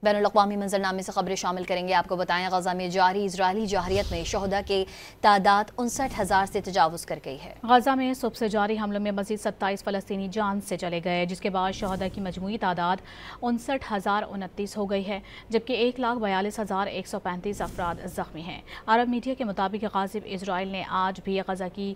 بین الاقوامی منظرنامے سے خبریں شامل کریں گے۔ آپ کو بتائیں غزہ میں جاری اسرائیلی جارحیت میں شہداء کی تعداد 59,000 سے تجاوز کر گئی ہے۔ غزہ میں صبح سے جاری حملوں میں مزید 27 فلسطینی جان سے چلے گئے، جس کے بعد شہداء کی مجموعی تعداد 59,029 ہو گئی ہے، جبکہ 1,42,135 افراد زخمی ہیں۔ عرب میڈیا کے مطابق غاصب اسرائیل نے آج بھی غزہ کی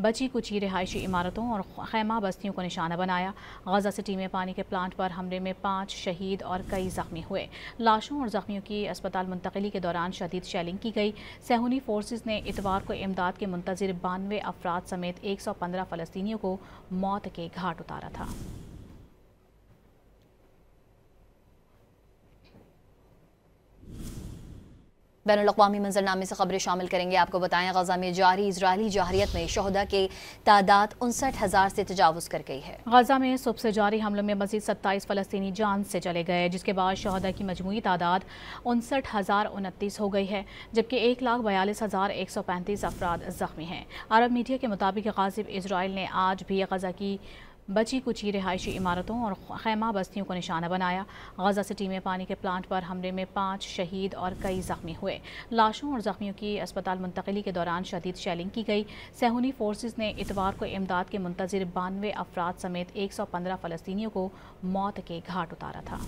بچی کچی رہائشی عمارتوں اور خیمہ بستیوں کو نشانہ بنایا۔ غزہ سٹی میں پانی کے پلانٹ پر حملے میں 5 شہید اور کئی زخمی ہوئے۔ لاشوں اور زخمیوں کی اسپتال منتقلی کے دوران شدید شیلنگ کی گئی۔ صہیونی فورسز نے اتوار کو امداد کے منتظر 92 افراد سمیت 115 فلسطینیوں کو موت کے گھاٹ اتارا تھا۔ بین الاقوامی منظرنامے سے خبریں شامل کریں گے۔ آپ کو بتائیں غزہ میں جاری اسرائیلی جارحیت میں شہداء کی تعداد 59,000 سے تجاوز کر گئی ہے۔ غزہ میں صبح سے جاری حملوں میں مزید 27 فلسطینی جان سے چلے گئے، جس کے بعد شہداء کی مجموعی تعداد 59,029 ہو گئی ہے، جبکہ 1,42,135 افراد زخمی ہیں۔ عرب میڈیا کے مطابق غاصب اسرائیل نے آج بھی غزہ کی بچی کچی رہائشی عمارتوں اور خیمہ بستیوں کو نشانہ بنایا۔ غزہ سٹی میں پانی کے پلانٹ پر حملے میں 5 شہید اور کئی زخمی ہوئے۔ لاشوں اور زخمیوں کی اسپتال منتقلی کے دوران شدید شیلنگ کی گئی۔ صہیونی فورسز نے اتوار کو امداد کے منتظر 92 افراد سمیت 115 فلسطینیوں کو موت کے گھاٹ اتارا تھا۔